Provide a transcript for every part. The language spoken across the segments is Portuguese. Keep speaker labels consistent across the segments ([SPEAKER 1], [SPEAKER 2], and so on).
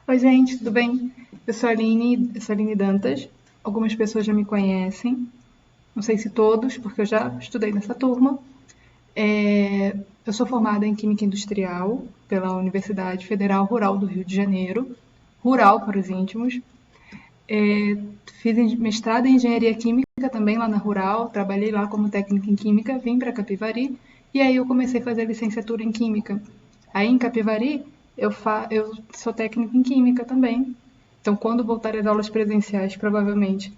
[SPEAKER 1] Oi, gente, tudo bem? Eu sou a Aline Dantas. Algumas pessoas já me conhecem, não sei se todos, porque eu já estudei nessa turma. Eu sou formada em Química Industrial pela Universidade Federal Rural do Rio de Janeiro, rural para os íntimos. É, Fiz mestrado em Engenharia Química também lá na Rural, trabalhei lá como técnica em Química, vim para Capivari e aí eu comecei a fazer licenciatura em Química. Aí em Capivari eu sou técnica em Química também. Então quando voltar às aulas presenciais, provavelmente,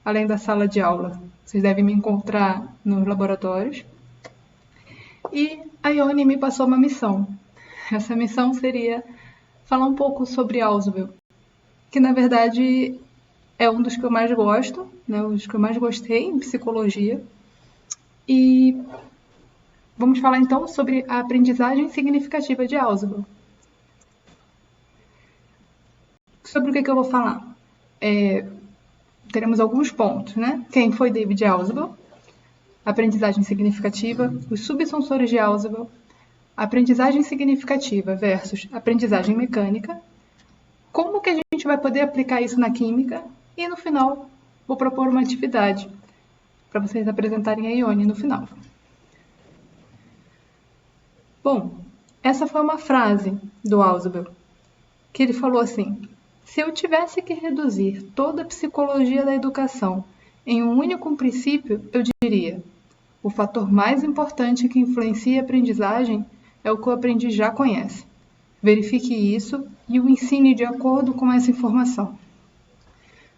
[SPEAKER 1] além da sala de aula, vocês devem me encontrar nos laboratórios. E a Ione me passou uma missão. Essa missão seria falar um pouco sobre Ausubel, que na verdade é um dos que eu mais gosto, né, um dos que eu mais gostei em psicologia. E vamos falar então sobre a aprendizagem significativa de Ausubel. Sobre o que eu vou falar? Teremos alguns pontos, né? Quem foi David Ausubel? Aprendizagem significativa, os subsensores de Ausubel, aprendizagem significativa versus aprendizagem mecânica, como que a gente vai poder aplicar isso na química e no final vou propor uma atividade para vocês apresentarem a Ione no final. Bom, essa foi uma frase do Ausubel, que ele falou assim: se eu tivesse que reduzir toda a psicologia da educação em um único princípio, eu diria: o fator mais importante que influencia a aprendizagem é o que o aprendiz já conhece. Verifique isso e o ensine de acordo com essa informação.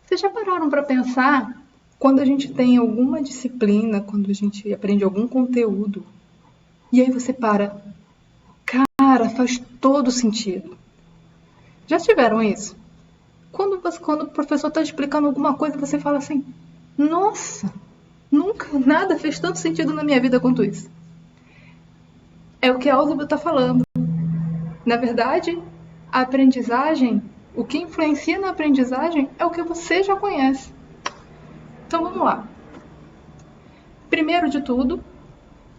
[SPEAKER 1] Vocês já pararam para pensar quando a gente tem alguma disciplina, quando a gente aprende algum conteúdo, e aí você para, cara, faz todo sentido. Já tiveram isso? Quando o professor está explicando alguma coisa, você fala assim: nossa, nunca nada fez tanto sentido na minha vida quanto isso. É o que a Ausubel está falando. Na verdade, a aprendizagem, o que influencia na aprendizagem é o que você já conhece. Então vamos lá. Primeiro de tudo,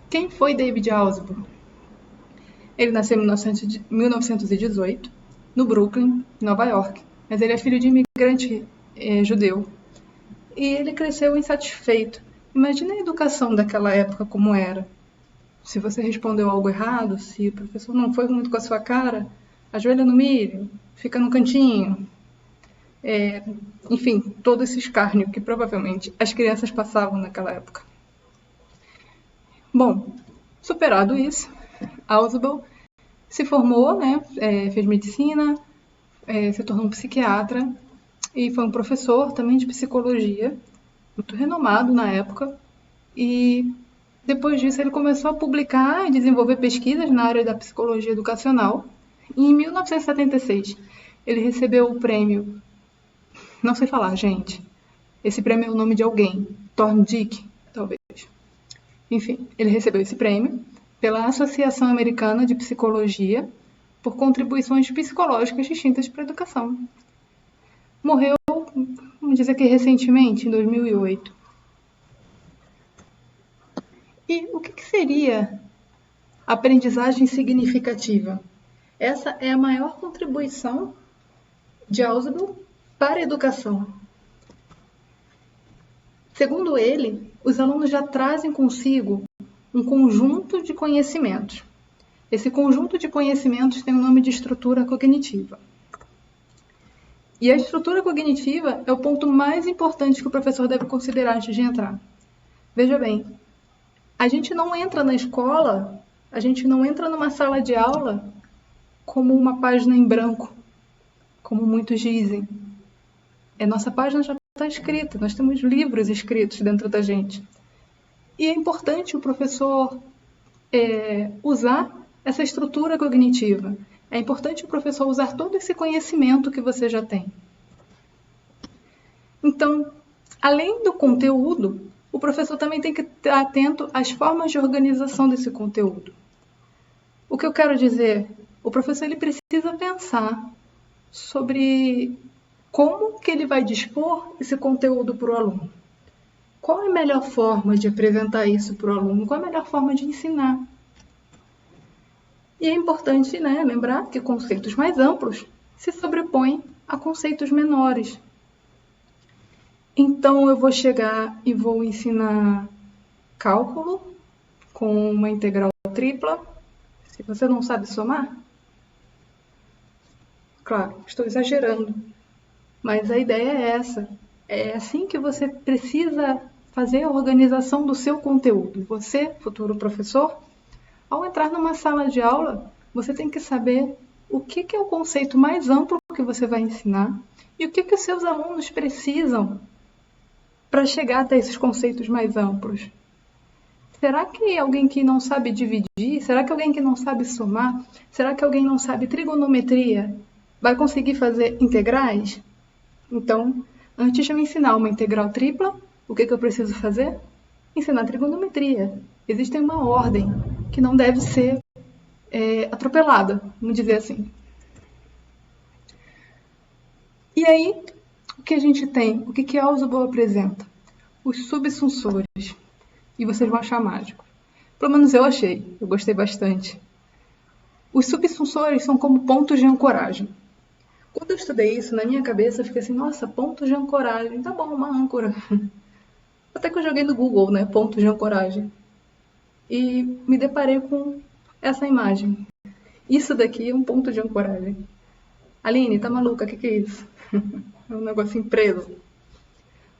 [SPEAKER 1] quem foi David Ausubel? Ele nasceu em 1918, no Brooklyn, Nova York, mas ele é filho de imigrante judeu. E ele cresceu insatisfeito. Imagina a educação daquela época como era. Se você respondeu algo errado, se o professor não foi muito com a sua cara, ajoelha no milho, fica no cantinho. Enfim, todo esse escárnio que provavelmente as crianças passavam naquela época. Bom, superado isso, Ausubel se formou, né, fez medicina, se tornou um psiquiatra e foi um professor também de psicologia, muito renomado na época. E depois disso ele começou a publicar e desenvolver pesquisas na área da psicologia educacional. E em 1976 ele recebeu o prêmio, não sei falar, gente, esse prêmio é o nome de alguém, Thorndike, talvez. Enfim, ele recebeu esse prêmio pela Associação Americana de Psicologia por contribuições psicológicas distintas para a educação. Morreu, vamos dizer que recentemente, em 2008. E o que seria aprendizagem significativa? Essa é a maior contribuição de Ausubel para a educação. Segundo ele, os alunos já trazem consigo um conjunto de conhecimentos. Esse conjunto de conhecimentos tem o nome de estrutura cognitiva. E a estrutura cognitiva é o ponto mais importante que o professor deve considerar antes de entrar. Veja bem, a gente não entra na escola, a gente não entra numa sala de aula como uma página em branco, como muitos dizem. Nossa página já está escrita, nós temos livros escritos dentro da gente. E é importante o professor usar essa estrutura cognitiva. É importante o professor usar todo esse conhecimento que você já tem. Então, além do conteúdo, o professor também tem que estar atento às formas de organização desse conteúdo. O que eu quero dizer? O professor ele precisa pensar sobre como que ele vai dispor esse conteúdo para o aluno. Qual é a melhor forma de apresentar isso para o aluno? Qual é a melhor forma de ensinar? E é importante, né, lembrar que conceitos mais amplos se sobrepõem a conceitos menores. Então, eu vou chegar e vou ensinar cálculo com uma integral tripla. Se você não sabe somar, claro, estou exagerando, mas a ideia é essa. É assim que você precisa fazer a organização do seu conteúdo. Você, futuro professor, ao entrar numa sala de aula, você tem que saber o que é o conceito mais amplo que você vai ensinar e o que os seus alunos precisam para chegar até esses conceitos mais amplos. Será que alguém que não sabe dividir? Será que alguém que não sabe somar? Será que alguém não sabe trigonometria vai conseguir fazer integrais? Então, antes de eu ensinar uma integral tripla, o que eu preciso fazer? Ensinar trigonometria. Existe uma ordem que não deve ser atropelada, vamos dizer assim. E aí, o que a gente tem? O que Ausubel apresenta? Os subsunsores. E vocês vão achar mágico. Pelo menos eu achei, eu gostei bastante. Os subsunsores são como pontos de ancoragem. Quando eu estudei isso, na minha cabeça, eu fiquei assim, nossa, pontos de ancoragem, tá bom, uma âncora. Até que eu joguei no Google, né, pontos de ancoragem. E me deparei com essa imagem. Isso daqui é um ponto de ancoragem. Aline, tá maluca? O que é isso? É um negocinho preso.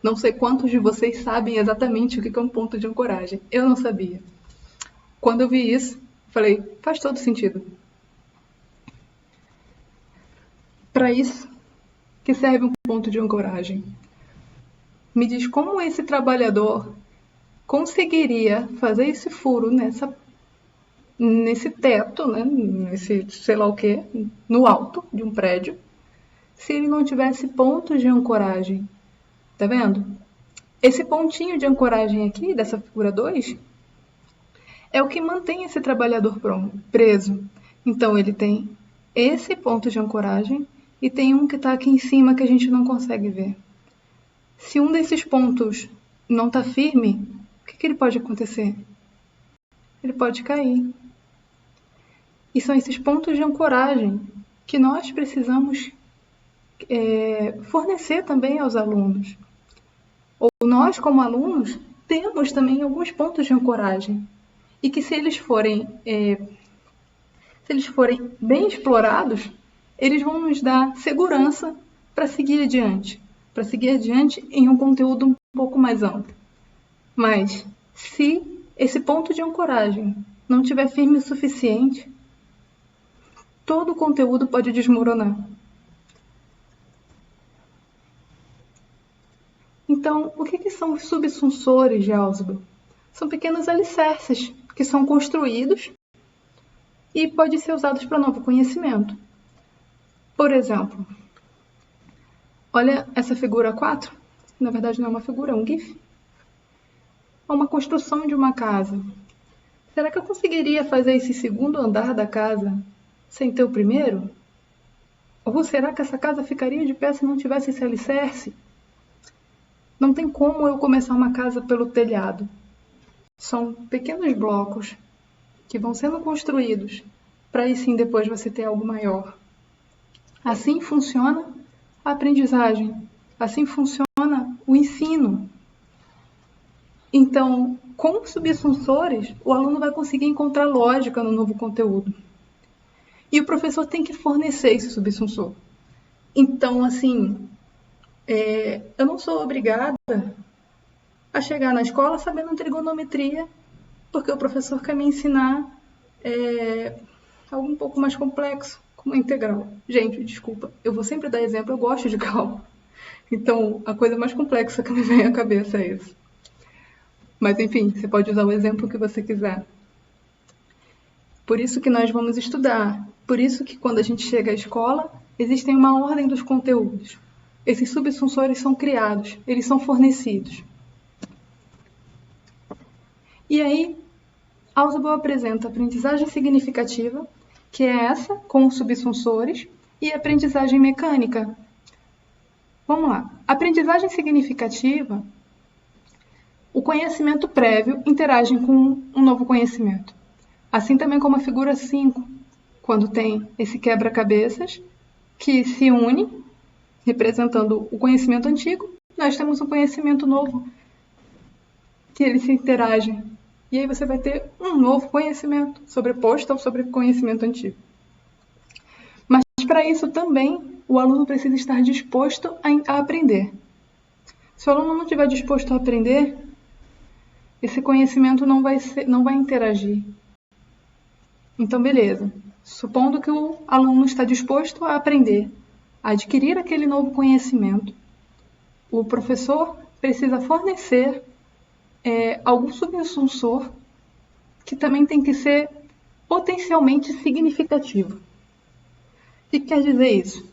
[SPEAKER 1] Não sei quantos de vocês sabem exatamente o que é um ponto de ancoragem. Eu não sabia. Quando eu vi isso, falei, faz todo sentido. Para isso que serve um ponto de ancoragem. Me diz como esse trabalhador conseguiria fazer esse furo nesse teto, né, nesse sei lá o que, no alto de um prédio, se ele não tivesse pontos de ancoragem. Tá vendo? Esse pontinho de ancoragem aqui, dessa figura 2, é o que mantém esse trabalhador preso. Então, ele tem esse ponto de ancoragem e tem um que está aqui em cima que a gente não consegue ver. Se um desses pontos não está firme, o que ele pode acontecer? Ele pode cair. E são esses pontos de ancoragem que nós precisamos fornecer também aos alunos. Ou nós, como alunos, temos também alguns pontos de ancoragem. E que se eles forem bem explorados, eles vão nos dar segurança para seguir adiante. Para seguir adiante em um conteúdo um pouco mais amplo. Mas, se esse ponto de ancoragem não estiver firme o suficiente, todo o conteúdo pode desmoronar. Então, o que são os subsunsores de Ausubel? São pequenos alicerces que são construídos e podem ser usados para novo conhecimento. Por exemplo, olha essa figura 4. Na verdade, não é uma figura, é um GIF. É uma construção de uma casa. Será que eu conseguiria fazer esse segundo andar da casa sem ter o primeiro? Ou será que essa casa ficaria de pé se não tivesse esse alicerce? Não tem como eu começar uma casa pelo telhado. São pequenos blocos que vão sendo construídos para aí sim depois você ter algo maior. Assim funciona a aprendizagem. Assim funciona o ensino. Então, com os subsunsores, o aluno vai conseguir encontrar lógica no novo conteúdo. E o professor tem que fornecer esse subsunsor. Então, assim, eu não sou obrigada a chegar na escola sabendo trigonometria, porque o professor quer me ensinar algo um pouco mais complexo, como a integral. Gente, desculpa, eu vou sempre dar exemplo, eu gosto de cálculo. Então, a coisa mais complexa que me vem à cabeça é isso. Mas, enfim, você pode usar o exemplo que você quiser. Por isso que nós vamos estudar. Por isso que quando a gente chega à escola, existem uma ordem dos conteúdos. Esses subsunsores são criados, eles são fornecidos. E aí, Ausubel apresenta a aprendizagem significativa, que é essa, com os subsunsores, e a aprendizagem mecânica. Vamos lá. Aprendizagem significativa, o conhecimento prévio interage com um novo conhecimento. Assim também como a figura 5, quando tem esse quebra-cabeças que se une, representando o conhecimento antigo, nós temos um conhecimento novo, que eles se interagem. E aí você vai ter um novo conhecimento, sobreposto ao sobre conhecimento antigo. Mas para isso também, o aluno precisa estar disposto a aprender. Se o aluno não estiver disposto a aprender, esse conhecimento não vai interagir. Então, beleza. Supondo que o aluno está disposto a aprender, a adquirir aquele novo conhecimento, o professor precisa fornecer algum subsensor que também tem que ser potencialmente significativo. O que quer dizer isso?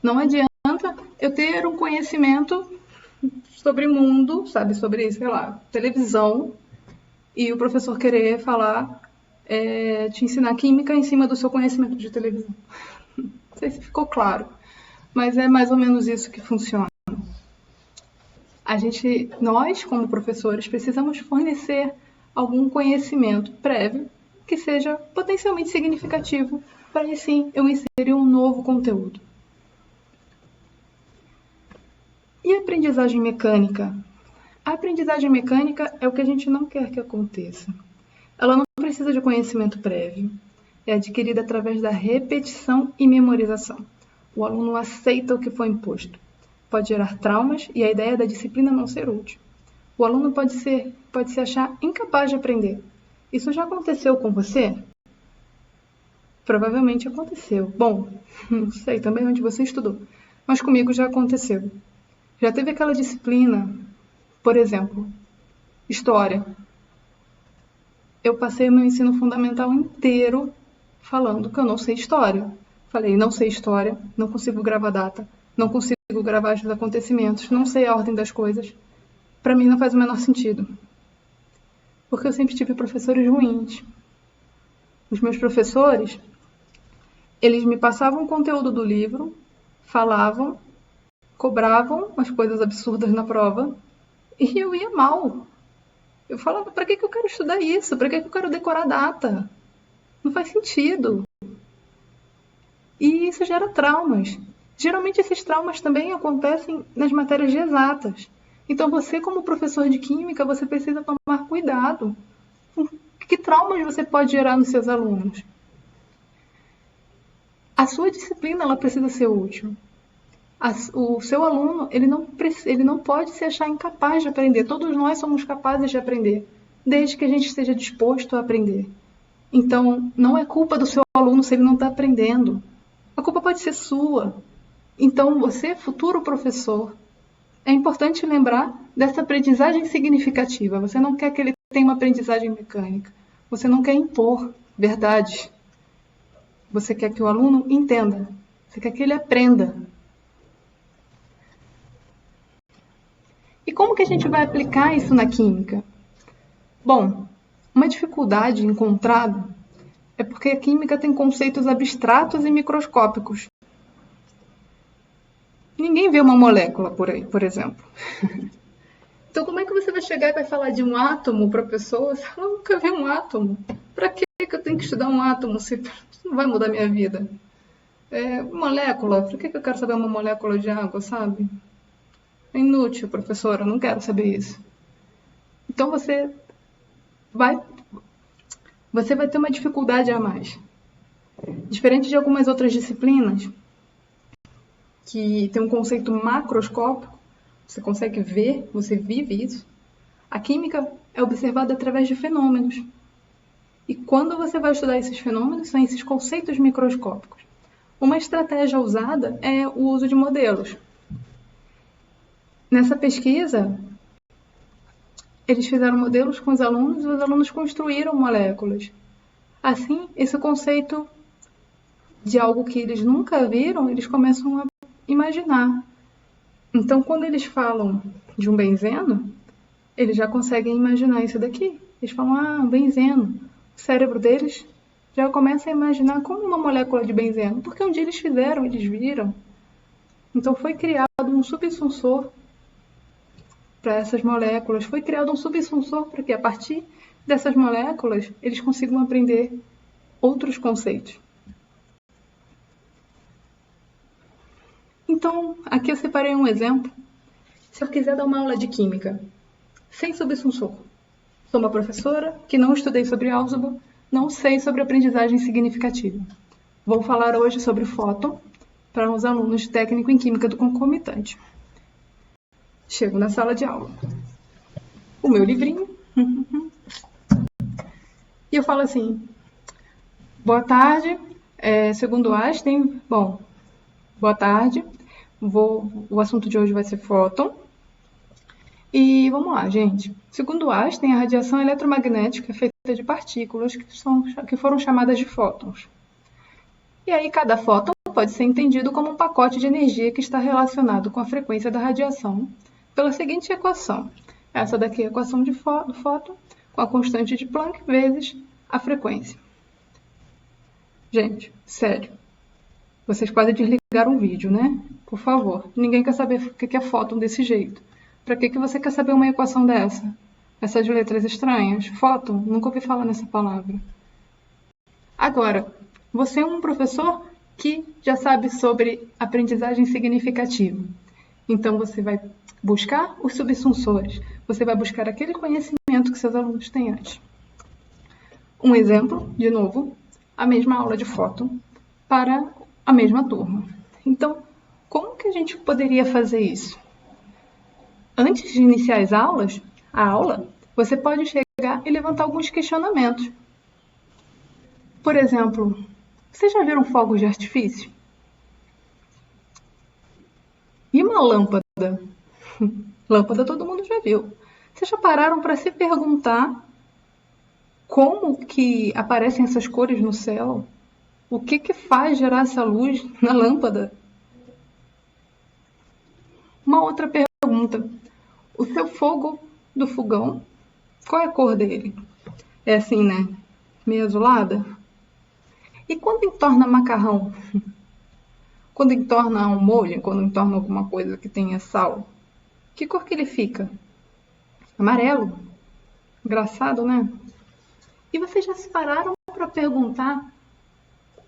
[SPEAKER 1] Não adianta eu ter um conhecimento sobre mundo, sabe, sobre, sei lá, televisão, e o professor querer falar, te ensinar química em cima do seu conhecimento de televisão. Não sei se ficou claro, mas é mais ou menos isso que funciona. Nós, como professores, precisamos fornecer algum conhecimento prévio que seja potencialmente significativo para aí sim eu inserir um novo conteúdo. E a aprendizagem mecânica? A aprendizagem mecânica é o que a gente não quer que aconteça. Ela não precisa de conhecimento prévio. É adquirida através da repetição e memorização. O aluno aceita o que foi imposto. Pode gerar traumas e a ideia da disciplina não ser útil. O aluno pode se achar incapaz de aprender. Isso já aconteceu com você? Provavelmente aconteceu. Bom, não sei também onde você estudou, mas comigo já aconteceu. Já teve aquela disciplina, por exemplo, história. Eu passei o meu ensino fundamental inteiro falando que eu não sei história. Falei, não sei história, não consigo gravar data, não consigo gravar os acontecimentos, não sei a ordem das coisas. Para mim não faz o menor sentido. Porque eu sempre tive professores ruins. Os meus professores, eles me passavam o conteúdo do livro, falavam, cobravam umas coisas absurdas na prova e eu ia mal. Eu falava, para que eu quero estudar isso? Para que eu quero decorar data? Não faz sentido. E isso gera traumas. Geralmente esses traumas também acontecem nas matérias de exatas. Então você, como professor de química, você precisa tomar cuidado. Que traumas você pode gerar nos seus alunos? A sua disciplina ela precisa ser útil. O seu aluno ele não pode se achar incapaz de aprender. Todos nós somos capazes de aprender, desde que a gente esteja disposto a aprender. Então, não é culpa do seu aluno se ele não está aprendendo. A culpa pode ser sua. Então, você, futuro professor, é importante lembrar dessa aprendizagem significativa. Você não quer que ele tenha uma aprendizagem mecânica. Você não quer impor verdade. Você quer que o aluno entenda. Você quer que ele aprenda. E como que a gente vai aplicar isso na química? Bom, uma dificuldade encontrada é porque a química tem conceitos abstratos e microscópicos. Ninguém vê uma molécula por aí, por exemplo. Então, como é que você vai chegar e vai falar de um átomo para a pessoa? Você nunca viu um átomo. Para que eu tenho que estudar um átomo se não vai mudar minha vida? Molécula, por que eu quero saber uma molécula de água, sabe? É inútil, professora, eu não quero saber isso. Então, você vai ter uma dificuldade a mais. Diferente de algumas outras disciplinas, que tem um conceito macroscópico, você consegue ver, você vive isso. A química é observada através de fenômenos. E quando você vai estudar esses fenômenos, são esses conceitos microscópicos. Uma estratégia usada é o uso de modelos. Nessa pesquisa, eles fizeram modelos com os alunos e os alunos construíram moléculas. Assim, esse conceito de algo que eles nunca viram, eles começam a imaginar. Então, quando eles falam de um benzeno, eles já conseguem imaginar isso daqui. Eles falam, um benzeno. O cérebro deles já começa a imaginar como uma molécula de benzeno, porque um dia eles fizeram, eles viram. Então, foi criado um subsensor para essas moléculas. Foi criado um subsensor para que, a partir dessas moléculas, eles consigam aprender outros conceitos. Então, aqui eu separei um exemplo. Se eu quiser dar uma aula de química, sem subsunsor, sou uma professora que não estudei sobre álgebra, não sei sobre aprendizagem significativa. Vou falar hoje sobre fóton para os alunos de técnico em química do concomitante. Chego na sala de aula, o meu livrinho, e eu falo assim: boa tarde, segundo Einstein, boa tarde, o assunto de hoje vai ser fóton. E vamos lá, gente. Segundo Einstein, a radiação eletromagnética é feita de partículas que foram chamadas de fótons. E aí, cada fóton pode ser entendido como um pacote de energia que está relacionado com a frequência da radiação pela seguinte equação. Essa daqui é a equação do fóton com a constante de Planck vezes a frequência. Gente, sério. Vocês quase desligaram o vídeo, né? Por favor. Ninguém quer saber o que é fóton desse jeito. Para que você quer saber uma equação dessa? Essas letras estranhas? Fóton? Nunca ouvi falar nessa palavra. Agora, você é um professor que já sabe sobre aprendizagem significativa. Então, você vai buscar os subsunsores. Você vai buscar aquele conhecimento que seus alunos têm antes. Um exemplo, de novo, a mesma aula de fóton para a mesma turma. Então, como que a gente poderia fazer isso? Antes de iniciar a aula, você pode chegar e levantar alguns questionamentos. Por exemplo, vocês já viram fogos de artifício? E uma lâmpada? Lâmpada todo mundo já viu. Vocês já pararam para se perguntar como que aparecem essas cores no céu? O que faz gerar essa luz na lâmpada? Uma outra pergunta. O seu fogo do fogão, qual é a cor dele? É assim, né? Meio azulada? E quando entorna macarrão? Quando entorna um molho, quando entorna alguma coisa que tenha sal, que cor que ele fica? Amarelo? Engraçado, né? E vocês já se pararam para perguntar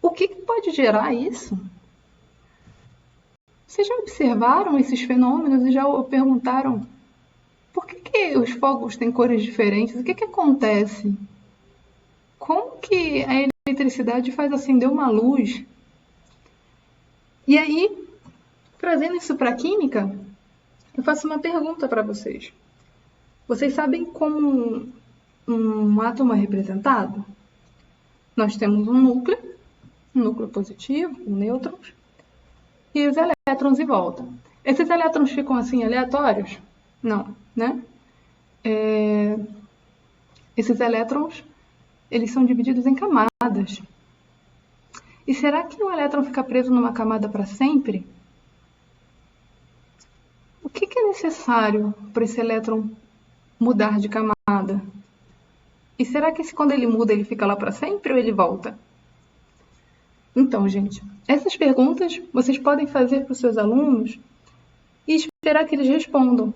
[SPEAKER 1] o que pode gerar isso? Vocês já observaram esses fenômenos e já perguntaram por que os fogos têm cores diferentes? O que acontece? Como que a eletricidade faz acender uma luz? E aí, trazendo isso para a química, eu faço uma pergunta para vocês. Vocês sabem como um átomo é representado? Nós temos um núcleo positivo, com nêutrons, e os elétrons em volta. Esses elétrons ficam assim aleatórios? Não, né? Esses elétrons, eles são divididos em camadas. E será que um elétron fica preso numa camada para sempre? O que é necessário para esse elétron mudar de camada? E será que quando ele muda, ele fica lá para sempre ou ele volta? Então, gente, essas perguntas vocês podem fazer para os seus alunos e esperar que eles respondam.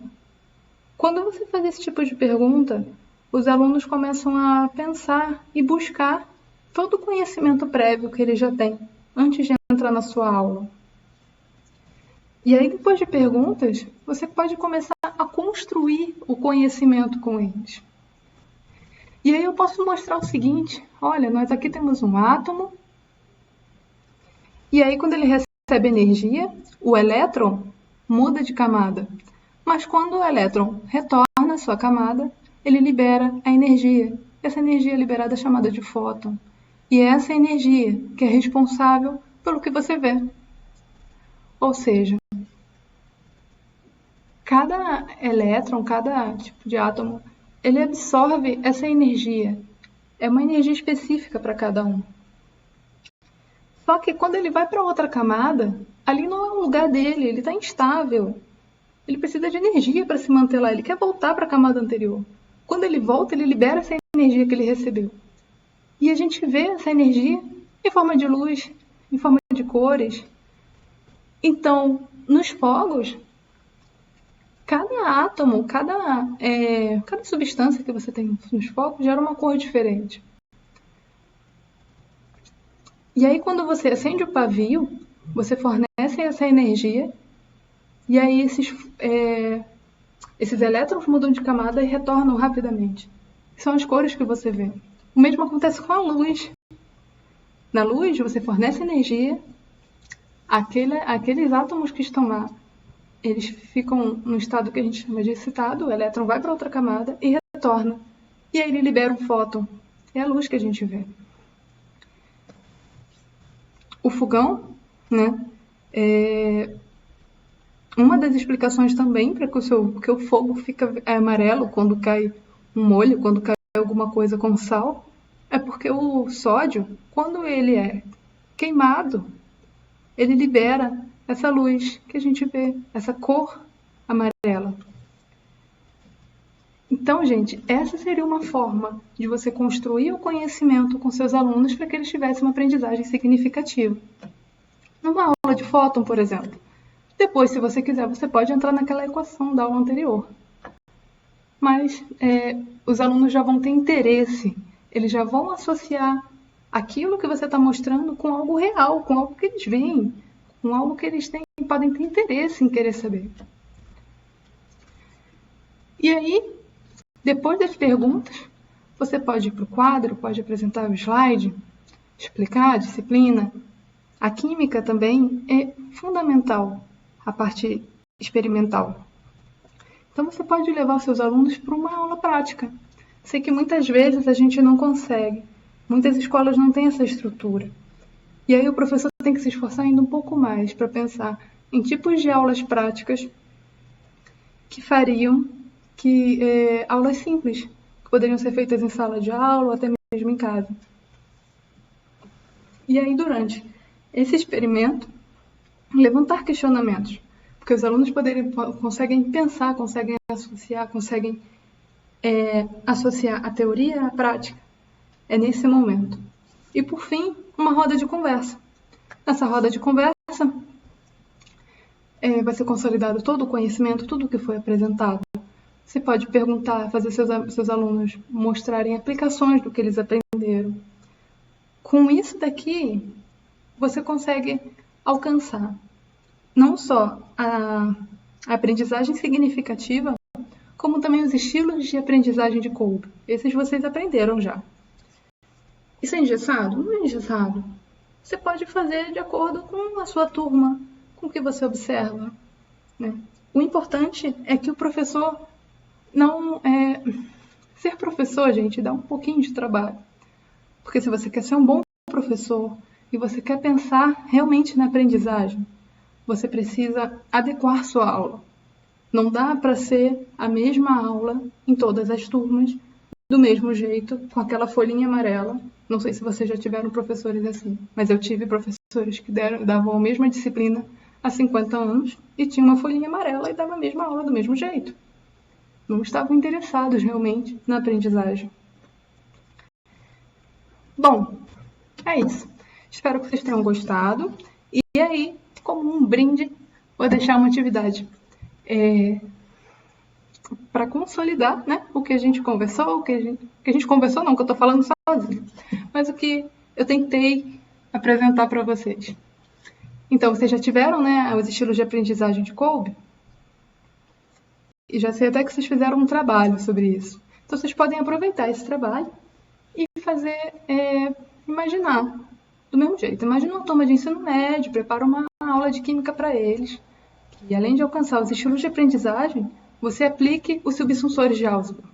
[SPEAKER 1] Quando você faz esse tipo de pergunta, os alunos começam a pensar e buscar todo o conhecimento prévio que eles já têm antes de entrar na sua aula. E aí, depois de perguntas, você pode começar a construir o conhecimento com eles. E aí eu posso mostrar o seguinte: olha, nós aqui temos um átomo, e aí quando ele recebe energia, o elétron muda de camada. Mas quando o elétron retorna à sua camada, ele libera a energia. Essa energia liberada é chamada de fóton. E é essa energia que é responsável pelo que você vê. Ou seja, cada elétron, cada tipo de átomo, ele absorve essa energia. É uma energia específica para cada um. Só que quando ele vai para outra camada, ali não é o lugar dele, ele está instável. Ele precisa de energia para se manter lá, ele quer voltar para a camada anterior. Quando ele volta, ele libera essa energia que ele recebeu. E a gente vê essa energia em forma de luz, em forma de cores. Então, nos fogos, cada átomo, cada substância que você tem nos fogos gera uma cor diferente. E aí, quando você acende o pavio, você fornece essa energia E aí esses elétrons mudam de camada e retornam rapidamente. São as cores que você vê. O mesmo acontece com a luz. Na luz, você fornece energia, aqueles átomos que estão lá, eles ficam no estado que a gente chama de excitado, o elétron vai para outra camada e retorna. E aí ele libera um fóton. É a luz que a gente vê. O fogão, né? Uma das explicações também para que o fogo fica amarelo quando cai um molho, quando cai alguma coisa com sal, é porque o sódio, quando ele é queimado, ele libera essa luz que a gente vê, essa cor amarela. Então, gente, essa seria uma forma de você construir o conhecimento com seus alunos para que eles tivessem uma aprendizagem significativa. Numa aula de fóton, por exemplo, depois, se você quiser, você pode entrar naquela equação da aula anterior. Mas os alunos já vão ter interesse, eles já vão associar aquilo que você está mostrando com algo real, com algo que eles veem, com algo que eles podem ter interesse em querer saber. E aí, depois das perguntas, você pode ir para o quadro, pode apresentar o slide, explicar a disciplina. A química também é fundamental, a parte experimental. Então, você pode levar os seus alunos para uma aula prática. Sei que muitas vezes a gente não consegue. Muitas escolas não têm essa estrutura. E aí o professor tem que se esforçar ainda um pouco mais para pensar em tipos de aulas práticas que fariam aulas simples, que poderiam ser feitas em sala de aula ou até mesmo em casa. E aí, durante esse experimento, levantar questionamentos, porque os alunos conseguem pensar, conseguem associar a teoria à prática. É nesse momento. E, por fim, uma roda de conversa. Nessa roda de conversa, vai ser consolidado todo o conhecimento, tudo o que foi apresentado. Você pode perguntar, fazer seus alunos mostrarem aplicações do que eles aprenderam. Com isso daqui, você consegue alcançar não só a aprendizagem significativa, como também os estilos de aprendizagem de Kolbe. Esses vocês aprenderam já. Isso é engessado? Não é engessado. Você pode fazer de acordo com a sua turma, com o que você observa, né? O importante é que o professor não... Ser professor, gente, dá um pouquinho de trabalho. Porque se você quer ser um bom professor e você quer pensar realmente na aprendizagem, você precisa adequar sua aula. Não dá para ser a mesma aula em todas as turmas, do mesmo jeito, com aquela folhinha amarela. Não sei se vocês já tiveram professores assim, mas eu tive professores que davam a mesma disciplina há 50 anos e tinham uma folhinha amarela e davam a mesma aula do mesmo jeito. Não estavam interessados realmente na aprendizagem. Bom, é isso. Espero que vocês tenham gostado. E aí, como um brinde, vou deixar uma atividade para consolidar, né, o que a gente conversou, que a gente conversou não, que eu estou falando sozinha, mas o que eu tentei apresentar para vocês. Então, vocês já tiveram, né, os estilos de aprendizagem de Kolbe? E já sei até que vocês fizeram um trabalho sobre isso. Então, vocês podem aproveitar esse trabalho e fazer, imaginar, do mesmo jeito. Imagina uma turma de ensino médio, prepara uma aula de química para eles. E além de alcançar os estilos de aprendizagem, você aplique os subsunsores de Ausubel.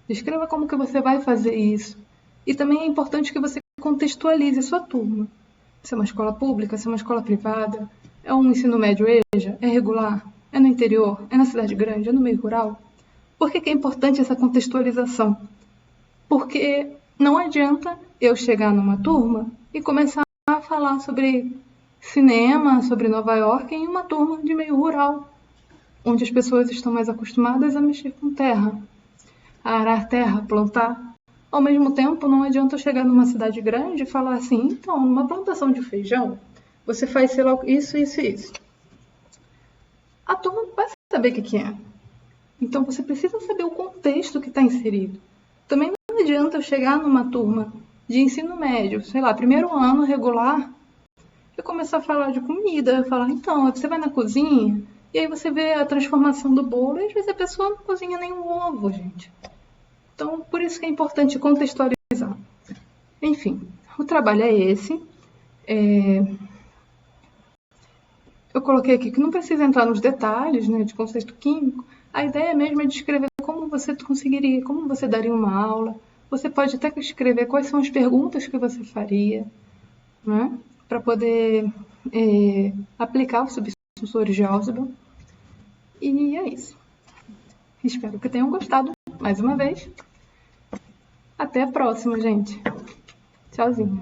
[SPEAKER 1] Descreva como que você vai fazer isso. E também é importante que você contextualize a sua turma. Se é uma escola pública, se é uma escola privada, é um ensino médio EJA, é regular, é no interior, é na cidade grande, é no meio rural. Por que é importante essa contextualização? Porque não adianta eu chegar numa turma e começar a falar sobre cinema, sobre Nova York, em uma turma de meio rural, onde as pessoas estão mais acostumadas a mexer com terra, a arar terra, plantar. Ao mesmo tempo, não adianta eu chegar numa cidade grande e falar assim, então, numa plantação de feijão, você faz, sei lá, isso, isso e isso. A turma não vai saber o que é. Então, você precisa saber o contexto que está inserido. Também não adianta eu chegar numa turma de ensino médio, sei lá, primeiro ano regular, e começar a falar de comida, falar, então, você vai na cozinha E aí você vê a transformação do bolo e às vezes a pessoa não cozinha nenhum ovo, gente. Então, por isso que é importante contextualizar. Enfim, o trabalho é esse. Eu coloquei aqui que não precisa entrar nos detalhes, né, de conceito químico. A ideia mesmo é descrever como você conseguiria, como você daria uma aula. Você pode até escrever quais são as perguntas que você faria, né, para poder aplicar os substitutores de Ausubel. E é isso. Espero que tenham gostado mais uma vez. Até a próxima, gente. Tchauzinho.